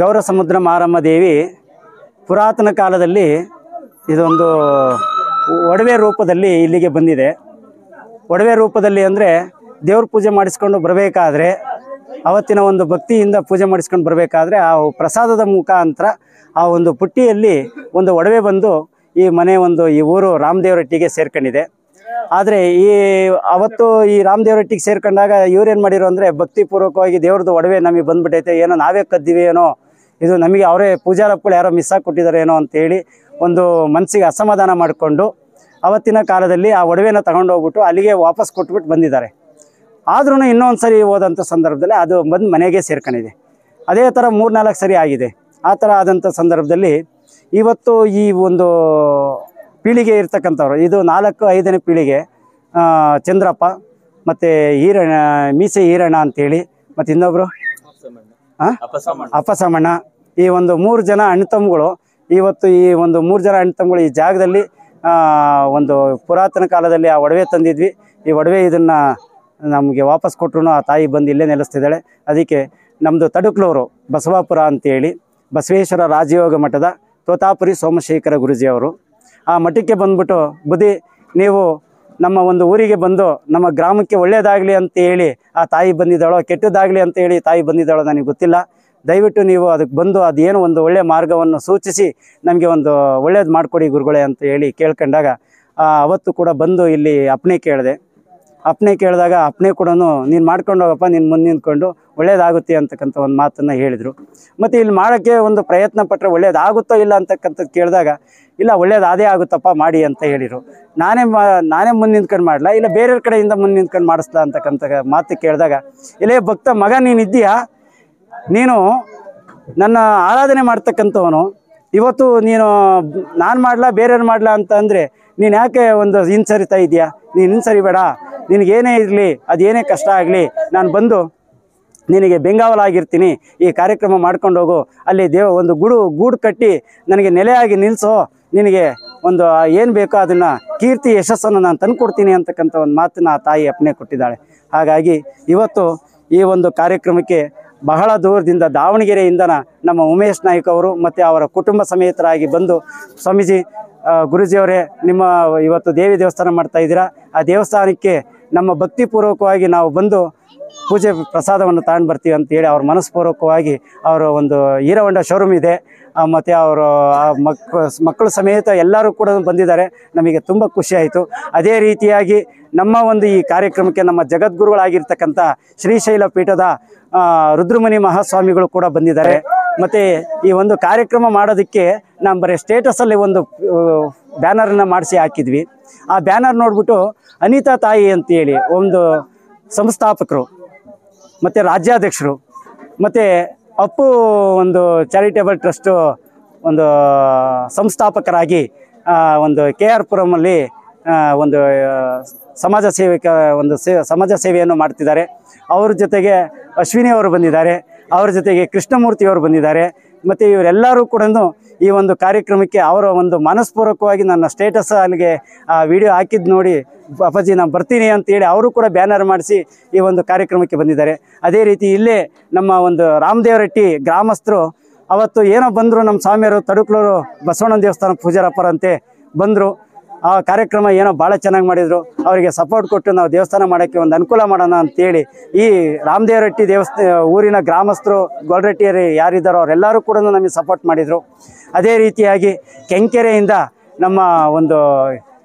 ಗೌರಸಮುದ್ರ ಮಾರಮ್ಮ ದೇವಿ ಪುರಾತನ ಕಾಲದಲ್ಲಿ ಇದೊಂದು ಒಡವೆ ರೂಪದಲ್ಲಿ ಇಲ್ಲಿಗೆ ಬಂದಿದೆ. ಒಡವೆ ರೂಪದಲ್ಲಿ ಅಂದರೆ ದೇವ್ರ ಪೂಜೆ ಮಾಡಿಸ್ಕೊಂಡು ಬರಬೇಕಾದ್ರೆ, ಅವತ್ತಿನ ಒಂದು ಭಕ್ತಿಯಿಂದ ಪೂಜೆ ಮಾಡಿಸ್ಕೊಂಡು ಬರಬೇಕಾದ್ರೆ ಆ ಪ್ರಸಾದದ ಮುಖಾಂತರ ಆ ಒಂದು ಪುಟ್ಟಿಯಲ್ಲಿ ಒಂದು ಒಡವೆ ಬಂದು ಈ ಊರು ರಾಮದೇವರಟ್ಟಿಗೆ ಸೇರ್ಕೊಂಡಿದೆ. ಆದರೆ ಅವತ್ತು ಈ ರಾಮದೇವರಟ್ಟಿಗೆ ಸೇರ್ಕೊಂಡಾಗ ಇವ್ರೇನು ಮಾಡಿರೋ ಅಂದರೆ ಭಕ್ತಿಪೂರ್ವಕವಾಗಿ ದೇವ್ರದ್ದು ಒಡವೆ ನಮಗೆ ಬಂದ್ಬಿಟ್ಟೈತೆ, ಏನೋ ನಾವೇ ಕದ್ದಿವಿ ಏನೋ, ಇದು ನಮಗೆ ಅವರೇ ಪೂಜಾರಪ್ಪಗಳು ಯಾರೋ ಮಿಸ್ ಆಗಿ ಕೊಟ್ಟಿದ್ದಾರೆ ಏನೋ ಅಂತೇಳಿ ಒಂದು ಮನಸ್ಸಿಗೆ ಅಸಮಾಧಾನ ಮಾಡಿಕೊಂಡು ಅವತ್ತಿನ ಕಾಲದಲ್ಲಿ ಆ ಒಡವೆನ ತಗೊಂಡೋಗ್ಬಿಟ್ಟು ಅಲ್ಲಿಗೆ ವಾಪಸ್ ಕೊಟ್ಬಿಟ್ಟು ಬಂದಿದ್ದಾರೆ. ಆದ್ರೂ ಇನ್ನೊಂದು ಸರಿ ಹೋದಂಥ ಸಂದರ್ಭದಲ್ಲಿ ಅದು ಬಂದು ಮನೆಗೆ ಸೇರ್ಕೊಂಡಿದೆ. ಅದೇ ಥರ 3-4 ಸರಿ ಆಗಿದೆ. ಆ ಥರ ಆದಂಥ ಸಂದರ್ಭದಲ್ಲಿ ಇವತ್ತು ಈ ಒಂದು ಪೀಳಿಗೆ ಇರ್ತಕ್ಕಂಥವ್ರು, ಇದು 4-5ನೇ ಪೀಳಿಗೆ, ಚಂದ್ರಪ್ಪ ಮತ್ತು ಮೀಸೆ ಈರಣ್ಣ ಅಂತೇಳಿ, ಮತ್ತು ಇನ್ನೊಬ್ಬರು ಅಪ್ಪಸಮಣ್ಣ, ಈ ಒಂದು 3 ಜನ ಅಣ್ಣತಮ್ಮಗಳು. ಇವತ್ತು ಈ ಒಂದು 3 ಜನ ಅಣ್ಣತಮ್ಮಗಳು ಈ ಜಾಗದಲ್ಲಿ ಒಂದು ಪುರಾತನ ಕಾಲದಲ್ಲಿ ಆ ಒಡವೆ ತಂದಿದ್ವಿ. ಈ ಒಡವೆ ಇದನ್ನು ನಮಗೆ ವಾಪಸ್ ಕೊಟ್ಟರು ಆ ತಾಯಿ ಬಂದು ಇಲ್ಲೇ ನೆಲೆಸ್ತಿದ್ದಾಳೆ. ಅದಕ್ಕೆ ನಮ್ಮದು ತಡುಕ್ಲೂರು ಬಸವಾಪುರ ಅಂತೇಳಿ ಬಸವೇಶ್ವರ ರಾಜಯೋಗ ಮಠದ ತೋತಾಪುರಿ ಸೋಮಶೇಖರ ಗುರುಜಿಯವರು ಆ ಮಠಕ್ಕೆ ಬಂದ್ಬಿಟ್ಟು, ಬುದ್ಧಿ ನೀವು ನಮ್ಮ ಒಂದು ಊರಿಗೆ ಬಂದು ನಮ್ಮ ಗ್ರಾಮಕ್ಕೆ ಒಳ್ಳೆಯದಾಗಲಿ ಅಂತೇಳಿ ಆ ತಾಯಿ ಬಂದಿದ್ದಾಳೋ ಕೆಟ್ಟದಾಗಲಿ ಅಂತೇಳಿ ತಾಯಿ ಬಂದಿದ್ದಾಳೋ ನನಗೆ ಗೊತ್ತಿಲ್ಲ, ದಯವಿಟ್ಟು ನೀವು ಅದಕ್ಕೆ ಬಂದು ಅದೇನು ಒಂದು ಒಳ್ಳೆಯ ಮಾರ್ಗವನ್ನು ಸೂಚಿಸಿ ನಮಗೆ ಒಂದು ಒಳ್ಳೇದು ಮಾಡಿಕೊಡಿ ಗುರುಗಳೇ ಅಂತ ಹೇಳಿ ಕೇಳ್ಕೊಂಡಾಗ ಅವತ್ತು ಕೂಡ ಬಂದು ಇಲ್ಲಿ ಅಪ್ಪಣೆ ಕೇಳಿದಾಗ ಅಪ್ಪಣೆ ಕೂಡ ನೀನು ಮಾಡ್ಕೊಂಡು ಹೋಗಪ್ಪ, ನೀನು ಮುಂದೆ ನಿಂತ್ಕೊಂಡು ಒಳ್ಳೇದಾಗುತ್ತೆ ಅಂತಕ್ಕಂಥ ಒಂದು ಮಾತನ್ನು ಹೇಳಿದರು. ಮತ್ತು ಇಲ್ಲಿ ಮಾಡೋಕ್ಕೆ ಒಂದು ಪ್ರಯತ್ನ ಪಟ್ಟರೆ ಒಳ್ಳೇದಾಗುತ್ತೋ ಇಲ್ಲ ಅಂತಕ್ಕಂಥದ್ದು ಕೇಳಿದಾಗ, ಇಲ್ಲ ಒಳ್ಳೇದಾದೇ ಆಗುತ್ತಪ್ಪ ಮಾಡಿ ಅಂತ ಹೇಳಿದರು. ನಾನೇ ಮುಂದೆ ನಿಂತ್ಕೊಂಡು ಮಾಡಲ, ಇಲ್ಲ ಬೇರೆಯವ್ರ ಕಡೆಯಿಂದ ಮುಂದೆ ನಿಂತ್ಕೊಂಡು ಮಾಡಿಸ್ಲಾ ಅಂತಕ್ಕಂಥ ಮಾತು ಕೇಳಿದಾಗ, ಇಲ್ಲೇ ಭಕ್ತ ಮಗ ನೀನಿದ್ದೀಯಾ, ನೀನು ನನ್ನ ಆರಾಧನೆ ಮಾಡ್ತಕ್ಕಂಥವನು, ಇವತ್ತು ನೀನು ನಾನು ಮಾಡಲಾ ಬೇರೆಯವ್ರು ಮಾಡಲಾ ಅಂತ ಅಂದರೆ ನೀನು ಯಾಕೆ ಒಂದು ಹಿಂಸರಿತಾ ಇದೆಯಾ, ನೀನು ಹಿಂಸರಿಬೇಡ, ನಿನಗೇನೇ ಇರಲಿ ಅದೇನೇ ಕಷ್ಟ ಆಗಲಿ ನಾನು ಬಂದು ನಿನಗೆ ಬೆಂಗಾವಲಾಗಿರ್ತೀನಿ, ಈ ಕಾರ್ಯಕ್ರಮ ಮಾಡ್ಕೊಂಡು ಹೋಗು, ಅಲ್ಲಿ ಒಂದು ಗೂಡು ಕಟ್ಟಿ ನನಗೆ ನೆಲೆಯಾಗಿ ನಿಲ್ಲಿಸೋ, ನಿನಗೆ ಒಂದು ಏನು ಬೇಕೋ ಅದನ್ನು ಕೀರ್ತಿ ಯಶಸ್ಸನ್ನು ನಾನು ತಂದುಕೊಡ್ತೀನಿ ಅಂತಕ್ಕಂಥ ಒಂದು ಮಾತನ್ನು ಆ ತಾಯಿ ಅಪ್ಪಣೆ ಕೊಟ್ಟಿದ್ದಾಳೆ. ಹಾಗಾಗಿ ಇವತ್ತು ಈ ಒಂದು ಕಾರ್ಯಕ್ರಮಕ್ಕೆ ಬಹಳ ದೂರದಿಂದ ದಾವಣಗೆರೆಯಿಂದ ನಮ್ಮ ಉಮೇಶ್ ನಾಯ್ಕ ಅವರು ಮತ್ತು ಅವರ ಕುಟುಂಬ ಸಮೇತರಾಗಿ ಬಂದು, ಸ್ವಾಮೀಜಿ ಗುರುಜಿಯವರೇ ನಿಮ್ಮ ಇವತ್ತು ದೇವಿ ದೇವಸ್ಥಾನ ಮಾಡ್ತಾ ಇದ್ದೀರಾ, ಆ ದೇವಸ್ಥಾನಕ್ಕೆ ನಮ್ಮ ಭಕ್ತಿಪೂರ್ವಕವಾಗಿ ನಾವು ಬಂದು ಪೂಜೆ ಪ್ರಸಾದವನ್ನು ತಗೊಂಡು ಬರ್ತೀವಿ ಅಂತೇಳಿ ಅವ್ರ ಮನಸ್ಪೂರ್ವಕವಾಗಿ ಅವರ ಒಂದು ಹೀರೋ ಶೋರೂಮ್ ಇದೆ, ಮತ್ತು ಅವರು ಮಕ್ಕಳು ಸಮೇತ ಎಲ್ಲರೂ ಕೂಡ ಬಂದಿದ್ದಾರೆ. ನಮಗೆ ತುಂಬ ಖುಷಿಯಾಯಿತು. ಅದೇ ರೀತಿಯಾಗಿ ನಮ್ಮ ಒಂದು ಈ ಕಾರ್ಯಕ್ರಮಕ್ಕೆ ನಮ್ಮ ಜಗದ್ಗುರುಗಳಾಗಿರ್ತಕ್ಕಂಥ ಶ್ರೀಶೈಲ ಪೀಠದ ರುದ್ರಮುನಿ ಮಹಾಸ್ವಾಮಿಗಳು ಕೂಡ ಬಂದಿದ್ದಾರೆ. ಮತ್ತು ಈ ಒಂದು ಕಾರ್ಯಕ್ರಮ ಮಾಡೋದಕ್ಕೆ ನಾವು ಬರೀ ಸ್ಟೇಟಸಲ್ಲಿ ಒಂದು ಬ್ಯಾನರನ್ನು ಮಾಡಿಸಿ ಹಾಕಿದ್ವಿ. ಆ ಬ್ಯಾನರ್ ನೋಡಿಬಿಟ್ಟು ಅನಿತಾ ತಾಯಿ ಅಂತೇಳಿ ಒಂದು ಸಂಸ್ಥಾಪಕರು ಮತ್ತು ರಾಜ್ಯಾಧ್ಯಕ್ಷರು ಮತ್ತು ಅಪ್ಪು ಒಂದು ಚಾರಿಟೇಬಲ್ ಟ್ರಸ್ಟು ಒಂದು ಸಂಸ್ಥಾಪಕರಾಗಿ ಒಂದು KR ಪುರಮಲ್ಲಿ ಒಂದು ಸಮಾಜ ಸೇವೆಯನ್ನು ಮಾಡ್ತಿದ್ದಾರೆ. ಅವ್ರ ಜೊತೆಗೆ ಅಶ್ವಿನಿ ಅವರು ಬಂದಿದ್ದಾರೆ, ಅವ್ರ ಜೊತೆಗೆ ಕೃಷ್ಣಮೂರ್ತಿಯವರು ಬಂದಿದ್ದಾರೆ. ಮತ್ತು ಇವರೆಲ್ಲರೂ ಕೂಡ ಈ ಒಂದು ಕಾರ್ಯಕ್ರಮಕ್ಕೆ ಅವರ ಒಂದು ಮನಸ್ಪೂರ್ವಕವಾಗಿ ನನ್ನ ಸ್ಟೇಟಸ್ ಅಲ್ಲಿಗೆ ಆ ವಿಡಿಯೋ ಹಾಕಿದ್ದು ನೋಡಿ, ಅಪ್ಪಾಜಿ ನಾನು ಬರ್ತೀನಿ ಅಂತೇಳಿ ಅವರು ಕೂಡ ಬ್ಯಾನರ್ ಮಾಡಿಸಿ ಈ ಒಂದು ಕಾರ್ಯಕ್ರಮಕ್ಕೆ ಬಂದಿದ್ದಾರೆ. ಅದೇ ರೀತಿ ಇಲ್ಲೇ ನಮ್ಮ ಒಂದು ರಾಮದೇವರಟ್ಟಿ ಗ್ರಾಮಸ್ಥರು ಅವತ್ತು ಏನೋ ಬಂದರು, ನಮ್ಮ ಸ್ವಾಮಿಯವರು ತಡುಕ್ಲೂರು ಬಸವಣ್ಣನ ದೇವಸ್ಥಾನ ಪೂಜಾರಪ್ಪರಂತೆ ಬಂದರು. ಆ ಕಾರ್ಯಕ್ರಮ ಏನೋ ಭಾಳ ಚೆನ್ನಾಗಿ ಮಾಡಿದರು. ಅವರಿಗೆ ಸಪೋರ್ಟ್ ಕೊಟ್ಟು ನಾವು ದೇವಸ್ಥಾನ ಮಾಡೋಕ್ಕೆ ಒಂದು ಅನುಕೂಲ ಮಾಡೋಣ ಅಂತೇಳಿ ಈ ರಾಮದೇವರಟ್ಟಿ ಊರಿನ ಗ್ರಾಮಸ್ಥರು ಗೊಲ್ರಟ್ಟಿಯರು ಯಾರಿದ್ದಾರೋ ಅವರೆಲ್ಲರೂ ಕೂಡ ನಮಗೆ ಸಪೋರ್ಟ್ ಮಾಡಿದರು. ಅದೇ ರೀತಿಯಾಗಿ ಕೆಂಕೆರೆಯಿಂದ ನಮ್ಮ ಒಂದು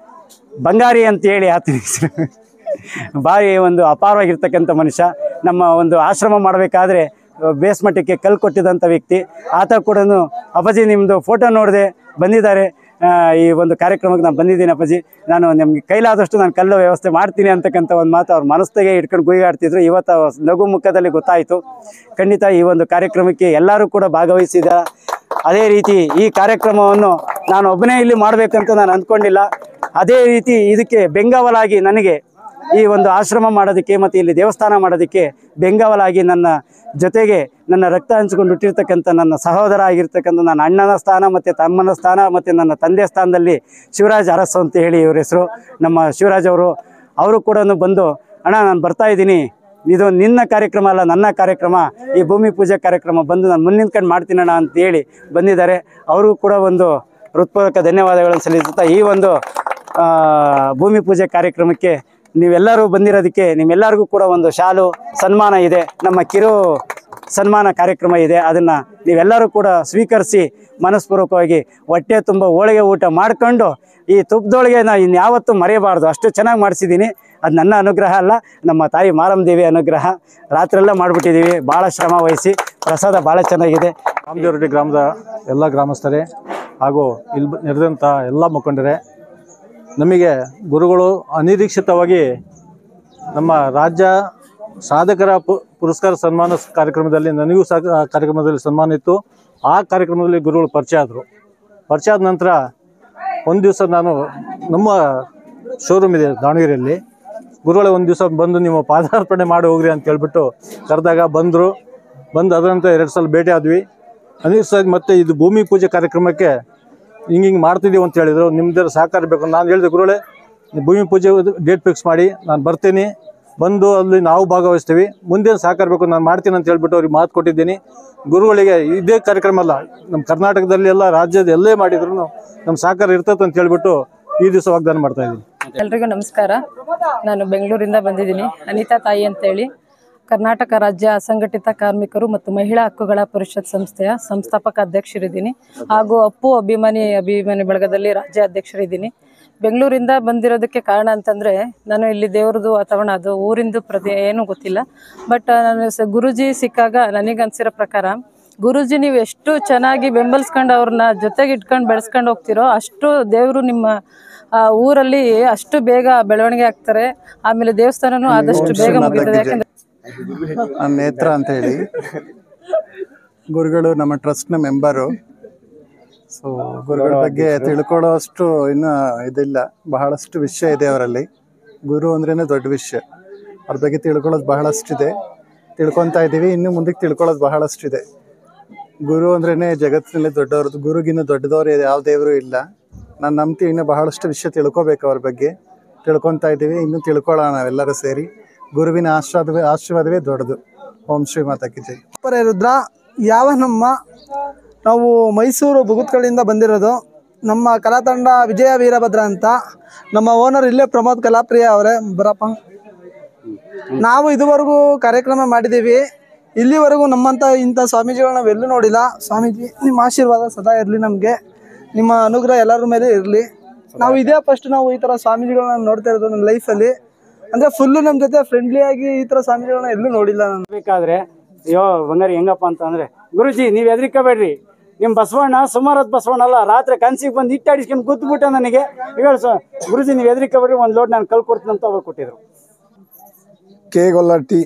ಬಂಗಾರಿ ಅಂತೇಳಿ ಆತನ ಹೆಸರು, ಭಾರಿ ಒಂದು ಅಪಾರವಾಗಿರ್ತಕ್ಕಂಥ ಮನುಷ್ಯ. ನಮ್ಮ ಒಂದು ಆಶ್ರಮ ಮಾಡಬೇಕಾದ್ರೆ ಬೇಸ್ಮಟ್ಟಕ್ಕೆ ಕಲ್ಲು ಕೊಟ್ಟಿದ್ದಂಥ ವ್ಯಕ್ತಿ ಆತ ಕೂಡ, ಅಪ್ಪಾಜಿ ನಿಮ್ಮದು ಫೋಟೋ ನೋಡಿದೆ ಬಂದಿದ್ದಾರೆ, ಈ ಒಂದು ಕಾರ್ಯಕ್ರಮಕ್ಕೆ ನಾನು ಬಂದಿದ್ದೀನಿ ಅಪ್ಪಾಜಿ, ನಾನು ನಿಮಗೆ ಕೈಲಾದಷ್ಟು ನಾನು ಕಲ್ಲು ವ್ಯವಸ್ಥೆ ಮಾಡ್ತೀನಿ ಅಂತಕ್ಕಂಥ ಒಂದು ಮಾತು ಅವ್ರ ಮನಸ್ಸಿಗೆ ಇಟ್ಕೊಂಡು ಗುಯ್ಗಾಡ್ತಿದ್ರು. ಇವತ್ತು ನಗು ಮುಖದಲ್ಲಿ ಗೊತ್ತಾಯಿತು. ಖಂಡಿತ ಈ ಒಂದು ಕಾರ್ಯಕ್ರಮಕ್ಕೆ ಎಲ್ಲರೂ ಕೂಡ ಭಾಗವಹಿಸಿದ. ಅದೇ ರೀತಿ ಈ ಕಾರ್ಯಕ್ರಮವನ್ನು ನಾನು ಒಬ್ಬನೇ ಇಲ್ಲಿ ಮಾಡಬೇಕಂತ ನಾನು ಅಂದ್ಕೊಂಡಿಲ್ಲ. ಅದೇ ರೀತಿ ಇದಕ್ಕೆ ಬೆಂಗಾವಲಾಗಿ ನನಗೆ ಈ ಒಂದು ಆಶ್ರಮ ಮಾಡೋದಕ್ಕೆ ಮತ್ತು ಇಲ್ಲಿ ದೇವಸ್ಥಾನ ಮಾಡೋದಕ್ಕೆ ಬೆಂಗಾವಲಾಗಿ ನನ್ನ ಜೊತೆಗೆ ನನ್ನ ರಕ್ತ ಹಂಚಿಕೊಂಡು ಹುಟ್ಟಿರ್ತಕ್ಕಂಥ ನನ್ನ ಸಹೋದರ ಆಗಿರ್ತಕ್ಕಂಥ ನನ್ನ ಅಣ್ಣನ ಸ್ಥಾನ ಮತ್ತು ತಮ್ಮನ ಸ್ಥಾನ ಮತ್ತು ನನ್ನ ತಂದೆ ಸ್ಥಾನದಲ್ಲಿ ಶಿವರಾಜ್ ಅರಸು ಅಂತ ಹೇಳಿ ಇವ್ರ ಹೆಸರು. ನಮ್ಮ ಶಿವರಾಜ್ ಅವರು ಕೂಡ ಬಂದು, ಅಣ್ಣ ನಾನು ಬರ್ತಾಯಿದ್ದೀನಿ, ಇದು ನಿನ್ನ ಕಾರ್ಯಕ್ರಮ ಅಲ್ಲ ನನ್ನ ಕಾರ್ಯಕ್ರಮ, ಈ ಭೂಮಿ ಪೂಜೆ ಕಾರ್ಯಕ್ರಮ ಬಂದು ನಾನು ಮುಂದಿನ ಮಾಡ್ತೀನಣ್ಣ ಅಂತೇಳಿ ಬಂದಿದ್ದಾರೆ. ಅವ್ರಿಗೂ ಕೂಡ ಒಂದು ಹೃತ್ಪೂರ್ವಕ ಧನ್ಯವಾದಗಳನ್ನು ಸಲ್ಲಿಸುತ್ತಾ ಈ ಒಂದು ಭೂಮಿ ಪೂಜೆ ಕಾರ್ಯಕ್ರಮಕ್ಕೆ ನೀವೆಲ್ಲರೂ ಬಂದಿರೋದಕ್ಕೆ ನಿಮ್ಮೆಲ್ಲರಿಗೂ ಕೂಡ ಒಂದು ಶಾಲು ಸನ್ಮಾನ ಇದೆ, ನಮ್ಮ ಕಿರು ಸನ್ಮಾನ ಕಾರ್ಯಕ್ರಮ ಇದೆ. ಅದನ್ನು ನೀವೆಲ್ಲರೂ ಕೂಡ ಸ್ವೀಕರಿಸಿ ಮನಸ್ಪೂರ್ವಕವಾಗಿ ಹೊಟ್ಟೆ ತುಂಬ ಹೋಳಿಗೆ ಊಟ ಮಾಡ್ಕೊಂಡು ಈ ತುಪ್ಪದೊಳಗೆ ನಾನು ಇನ್ಯಾವತ್ತೂ ಮರೆಯಬಾರ್ದು, ಅಷ್ಟು ಚೆನ್ನಾಗಿ ಮಾಡಿಸಿದ್ದೀನಿ. ಅದು ನನ್ನ ಅನುಗ್ರಹ ಅಲ್ಲ, ನಮ್ಮ ತಾಯಿ ಮಾರಮ್ಮ ದೇವಿ ಅನುಗ್ರಹ. ರಾತ್ರಿಯೆಲ್ಲ ಮಾಡಿಬಿಟ್ಟಿದ್ದೀವಿ, ಭಾಳ ಶ್ರಮ ವಹಿಸಿ. ಪ್ರಸಾದ ಭಾಳ ಚೆನ್ನಾಗಿದೆ. ರಾಮದೇವರಹಟ್ಟಿ ಗ್ರಾಮದ ಎಲ್ಲ ಗ್ರಾಮಸ್ಥರೇ ಹಾಗೂ ಇಲ್ಲಿ ನೆರೆದಂಥ ಎಲ್ಲ ಮುಖಂಡರೇ, ನಮಗೆ ಗುರುಗಳು ಅನಿರೀಕ್ಷಿತವಾಗಿ ನಮ್ಮ ರಾಜ್ಯ ಸಾಧಕರ ಪುರಸ್ಕಾರ ಸನ್ಮಾನ ಕಾರ್ಯಕ್ರಮದಲ್ಲಿ ನನಗೂ ಸಹ ಕಾರ್ಯಕ್ರಮದಲ್ಲಿ ಸನ್ಮಾನ ಇತ್ತು. ಆ ಕಾರ್ಯಕ್ರಮದಲ್ಲಿ ಗುರುಗಳು ಪರಿಚಯ ಆದರು. ಪರಿಚಯ ಆದ ನಂತರ ಒಂದು ದಿವಸ ನಾನು ನಮ್ಮ ಶೋರೂಮ್ ಇದೆ ದಾವಣಗೆರೆಯಲ್ಲಿ, ಗುರುಗಳೇ ಒಂದು ದಿವಸ ಬಂದು ನೀವು ಪಾದಾರ್ಪಣೆ ಮಾಡಿ ಹೋಗ್ರಿ ಅಂತ ಹೇಳ್ಬಿಟ್ಟು ಕರೆದಾಗ ಬಂದು ಅದರ ನಂತರ 2 ಸಲ ಭೇಟಿ ಆದ್ವಿ. ಅನಿಶ್ಚಿತವಾಗಿ ಮತ್ತೆ ಇದು ಭೂಮಿ ಪೂಜೆ ಕಾರ್ಯಕ್ರಮಕ್ಕೆ ಹಿಂಗೆ ಮಾಡ್ತಿದ್ದೀವಿ ಅಂತ ಹೇಳಿದರು. ನಿಮ್ಮದರ ಸಹಕಾರ ಬೇಕು. ನಾನು ಹೇಳಿದೆ, ಗುರುಗಳೇ ಭೂಮಿ ಪೂಜೆ ಡೇಟ್ ಫಿಕ್ಸ್ ಮಾಡಿ ನಾನು ಬರ್ತೀನಿ, ಬಂದು ಅಲ್ಲಿ ನಾವು ಭಾಗವಹಿಸ್ತೀವಿ, ಮುಂದಿನ ಸಹಕಾರ ಬೇಕು, ನಾನು ಮಾಡ್ತೀನಿ ಅಂತ ಹೇಳ್ಬಿಟ್ಟು ಅವ್ರಿಗೆ ಮಾತು ಕೊಟ್ಟಿದ್ದೀನಿ. ಗುರುಗಳಿಗೆ ಇದೇ ಕಾರ್ಯಕ್ರಮ ಅಲ್ಲ, ನಮ್ಮ ಕರ್ನಾಟಕದಲ್ಲಿ ಎಲ್ಲ ರಾಜ್ಯದ ಎಲ್ಲೇ ಮಾಡಿದ್ರು ನಮ್ಮ ಸಹಕಾರ ಇರ್ತದೆ ಅಂತ ಹೇಳ್ಬಿಟ್ಟು ಈ ದಿವಸ ವಾಗ್ದಾನ ಮಾಡ್ತಾ ಇದ್ದೀನಿ. ಎಲ್ರಿಗೂ ನಮಸ್ಕಾರ. ನಾನು ಬೆಂಗಳೂರಿಂದ ಬಂದಿದ್ದೀನಿ. ಅನಿತಾ ತಾಯಿ ಅಂತೇಳಿ ಕರ್ನಾಟಕ ರಾಜ್ಯ ಅಸಂಘಟಿತ ಕಾರ್ಮಿಕರು ಮತ್ತು ಮಹಿಳಾ ಹಕ್ಕುಗಳ ಪರಿಷತ್ ಸಂಸ್ಥೆಯ ಸಂಸ್ಥಾಪಕ ಅಧ್ಯಕ್ಷರಿದ್ದೀನಿ, ಹಾಗೂ ಅಪ್ಪು ಅಭಿಮಾನಿ ಬಳಗದಲ್ಲಿ ರಾಜ್ಯ ಅಧ್ಯಕ್ಷರಿದ್ದೀನಿ. ಬೆಂಗಳೂರಿಂದ ಬಂದಿರೋದಕ್ಕೆ ಕಾರಣ ಅಂತಂದರೆ, ನಾನು ಇಲ್ಲಿ ದೇವ್ರದ್ದು ವಾತಾವರಣ, ಅದು ಊರಿಂದು ಏನೂ ಗೊತ್ತಿಲ್ಲ. ಬಟ್ ನಾನು ಗುರೂಜಿ ಸಿಕ್ಕಾಗ ನನಗನ್ಸಿರೋ ಪ್ರಕಾರ, ಗುರೂಜಿ ನೀವು ಎಷ್ಟು ಚೆನ್ನಾಗಿ ಬೆಂಬಲಿಸ್ಕೊಂಡು ಅವ್ರನ್ನ ಜೊತೆಗೆ ಇಟ್ಕೊಂಡು ಬೆಳೆಸ್ಕೊಂಡು ಹೋಗ್ತಿರೋ, ಅಷ್ಟು ದೇವರು ನಿಮ್ಮ ಊರಲ್ಲಿ ಅಷ್ಟು ಬೇಗ ಬೆಳವಣಿಗೆ ಆಗ್ತಾರೆ. ಆಮೇಲೆ ದೇವಸ್ಥಾನನೂ ಆದಷ್ಟು ಬೇಗ ಮುಗಿತದೆ. ಯಾಕಂದರೆ ನೇತ್ರ ಅಂತ ಹೇಳಿ ಗುರುಗಳು ನಮ್ಮ ಟ್ರಸ್ಟ್ನ ಮೆಂಬರು. ಸೊ ಗುರುಗಳ ಬಗ್ಗೆ ತಿಳ್ಕೊಳ್ಳೋಷ್ಟು ಇನ್ನೂ ಇದಿಲ್ಲ, ಬಹಳಷ್ಟು ವಿಷಯ ಇದೆ ಅವರಲ್ಲಿ. ಗುರು ಅಂದ್ರೇ ದೊಡ್ಡ ವಿಷಯ, ಅವ್ರ ಬಗ್ಗೆ ತಿಳ್ಕೊಳ್ಳೋದು ಬಹಳಷ್ಟಿದೆ, ತಿಳ್ಕೊತಾ ಇದ್ದೀವಿ. ಇನ್ನು ಮುಂದಕ್ಕೆ ತಿಳ್ಕೊಳ್ಳೋದು ಬಹಳಷ್ಟಿದೆ. ಗುರು ಅಂದ್ರೇ ಜಗತ್ತಿನಲ್ಲಿ ದೊಡ್ಡವ್ರದ್ದು, ಗುರುಗಿನ್ನೂ ದೊಡ್ಡದವ್ರು ಯಾವ ದೇವರು ಇಲ್ಲ. ನಾನು ನಂಬ್ತೀವಿ, ಇನ್ನೂ ಬಹಳಷ್ಟು ವಿಷಯ ತಿಳ್ಕೊಬೇಕು ಅವ್ರ ಬಗ್ಗೆ, ತಿಳ್ಕೊತಾ ಇದ್ದೀವಿ. ಇನ್ನೂ ತಿಳ್ಕೊಳ್ಳೋಣ ನಾವೆಲ್ಲರೂ ಸೇರಿ. ಗುರುವಿನ ಆಶೀರ್ವಾದವೇ ದೊಡ್ಡದು. ಓಂ ಶ್ರೀ ಮಾತಾ ಕಿ ಜೈ. ರುದ್ರ ನಾವು ಮೈಸೂರು ಬುಗುತ್ಕಳಿಂದ ಬಂದಿರೋದು. ನಮ್ಮ ಕಲಾತಂಡ ವಿಜಯ ವೀರಭದ್ರ ಅಂತ, ನಮ್ಮ ಓನರ್ ಇಲ್ಲೇ ಪ್ರಮೋದ್ ಕಲಾಪ್ರಿಯ ಅವರೇ. ಬರಪ್ಪ, ನಾವು ಇದುವರೆಗೂ ಕಾರ್ಯಕ್ರಮ ಮಾಡಿದ್ದೀವಿ. ಇಲ್ಲಿವರೆಗೂ ನಮ್ಮಂಥ ಇಂಥ ಸ್ವಾಮೀಜಿಗಳು ನಾವೆಲ್ಲೂ ನೋಡಿಲ್ಲ. ಸ್ವಾಮೀಜಿ ನಿಮ್ಮ ಆಶೀರ್ವಾದ ಸದಾ ಇರಲಿ, ನಮಗೆ ನಿಮ್ಮ ಅನುಗ್ರಹ ಎಲ್ಲರ ಮೇಲೆ ಇರಲಿ. ನಾವು ಇದೇ ಫಸ್ಟ್ ನಾವು ಈ ಥರ ಸ್ವಾಮೀಜಿಗಳನ್ನ ನೋಡ್ತಾ ಇರೋದು ನನ್ನ ಲೈಫಲ್ಲಿ. ಅಂದರೆ ಫುಲ್ಲು ನಮ್ಮ ಜೊತೆ ಫ್ರೆಂಡ್ಲಿಯಾಗಿ ಈ ಥರ ಸ್ವಾಮೀಜಿಗಳನ್ನ ಎಲ್ಲೂ ನೋಡಿಲ್ಲ ನಾನು. ಬೇಕಾದ್ರೆ ಅಯ್ಯೋ ಬಂಗಾರಿ ಹೆಂಗಪ್ಪ ಅಂತಂದರೆ, ಗುರುಜಿ ನೀವು ಹೆದರಿಕೋಬೇಡ್ರಿ, ನಿಮ್ಮ ಬಸವಣ್ಣ ಸುಮಾರತ್ ಬಸವಣ್ಣ ಅಲ್ಲ, ರಾತ್ರಿ ಕನ್ಸಿಗೆ ಬಂದು ಇಟ್ಟಾಡಿಸ್ಕೊಂಡು ಕೂತ್ಬಿಟ್ಟ ನನಗೆ. ಈಗ ಗುರುಜಿ ನೀವು ಹೆದರಿಕೋಬೇಡ್ರಿ, ಒಂದು ಲೋಡ್ ನಾನು ಕಲ್ಕೊಡ್ತೀನಿ ಅಂತ ಅವ್ರು ಕೊಟ್ಟಿದ್ರು. ಕೆ ಗೊಲ್ಲಟ್ಟಿ,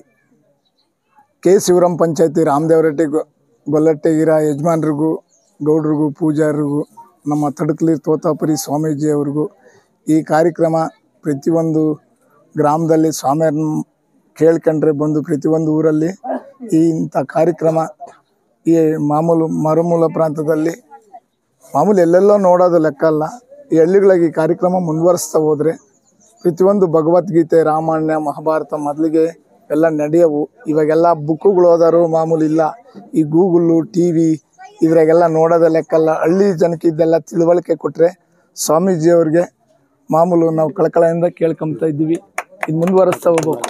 ಕೆ ಶಿವರಾಮ್ ಪಂಚಾಯತಿ ರಾಮದೇವರಹಟ್ಟಿ ಗೊಲ್ಲಟ್ಟಿಗಿರ ಯಜಮಾನ್ರಿಗೂ, ಗೌಡ್ರಿಗೂ, ಪೂಜಾರಿಗೂ, ನಮ್ಮ ತಡಕಲಿ ತೋತಾಪುರಿ ಸ್ವಾಮೀಜಿಯವ್ರಿಗೂ, ಈ ಕಾರ್ಯಕ್ರಮ ಪ್ರತಿಯೊಂದು ಗ್ರಾಮದಲ್ಲಿ ಸ್ವಾಮಿಯವ್ರನ್ನ ಕೇಳ್ಕೊಂಡ್ರೆ ಬಂದು ಪ್ರತಿಯೊಂದು ಊರಲ್ಲಿ ಇಂಥ ಕಾರ್ಯಕ್ರಮ ಈ ಮರುಮೂಲ ಪ್ರಾಂತದಲ್ಲಿ ಮಾಮೂಲು ಎಲ್ಲೆಲ್ಲೋ ನೋಡೋದು ಲೆಕ್ಕ ಅಲ್ಲ. ಈ ಹಳ್ಳಿಗಳಿಗೆ ಈ ಕಾರ್ಯಕ್ರಮ ಮುಂದುವರಿಸ್ತಾ ಹೋದರೆ ಪ್ರತಿಯೊಂದು ಭಗವದ್ಗೀತೆ, ರಾಮಾಯಣ, ಮಹಾಭಾರತ ಮೊದಲಿಗೆ ಎಲ್ಲ ನಡೆಯವು. ಇವಾಗೆಲ್ಲ ಬುಕ್ಕುಗಳು ಓದಾರು ಮಾಮೂಲು ಇಲ್ಲ. ಈ ಗೂಗಲ್ಲು, TV ಇದ್ರಾಗೆಲ್ಲ ನೋಡೋದ ಲೆಕ್ಕಲ್ಲ. ಹಳ್ಳಿ ಜನಕ್ಕೆ ಇದೆಲ್ಲ ತಿಳುವಳಿಕೆ ಕೊಟ್ಟರೆ ಸ್ವಾಮೀಜಿಯವ್ರಿಗೆ ಮಾಮೂಲು ನಾವು ಕಳಕಳಿಯಿಂದ ಕೇಳ್ಕೊಂತ ಇದ್ದೀವಿ. ಇದು ಮುಂದುವರಿಸ್ತಾ ಹೋಗ್ಬೇಕು.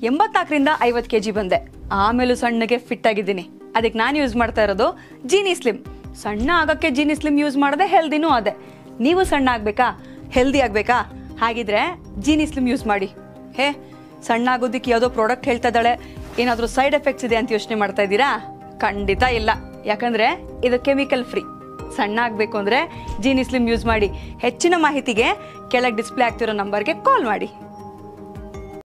84ರಿಂದ 50 kg ಬಂದೆ. ಆಮೇಲೂ ಸಣ್ಣಗೆ ಫಿಟ್ ಆಗಿದ್ದೀನಿ. ಅದಕ್ಕೆ ನಾನು ಯೂಸ್ ಮಾಡ್ತಾ ಇರೋದು ಜೀನಿ ಸ್ಲಿಮ್. ಸಣ್ಣ ಆಗೋಕ್ಕೆ ಜೀನಿ ಸ್ಲಿಮ್ ಯೂಸ್ ಮಾಡಿದೆ, ಹೆಲ್ದಿನೂ ಅದೇ. ನೀವು ಸಣ್ಣ ಆಗಬೇಕಾ, ಹೆಲ್ದಿ ಆಗಬೇಕಾ? ಹಾಗಿದ್ರೆ ಜೀನಿ ಸ್ಲಿಮ್ ಯೂಸ್ ಮಾಡಿ. ಸಣ್ಣ ಆಗೋದಕ್ಕೆ ಯಾವುದೋ ಪ್ರಾಡಕ್ಟ್ ಹೇಳ್ತಾ ಇದ್ದಾಳೆ, ಏನಾದರೂ ಸೈಡ್ ಎಫೆಕ್ಟ್ಸ್ ಇದೆ ಅಂತ ಯೋಚನೆ ಮಾಡ್ತಾ ಇದ್ದೀರಾ? ಖಂಡಿತ ಇಲ್ಲ, ಯಾಕಂದರೆ ಇದು ಕೆಮಿಕಲ್ ಫ್ರೀ. ಸಣ್ಣ ಆಗಬೇಕು ಅಂದರೆ ಜೀನಿ ಸ್ಲಿಮ್ ಯೂಸ್ ಮಾಡಿ. ಹೆಚ್ಚಿನ ಮಾಹಿತಿಗೆ ಕೆಳಗೆ ಡಿಸ್ಪ್ಲೇ ಆಗ್ತಿರೋ ನಂಬರ್ಗೆ ಕಾಲ್ ಮಾಡಿ.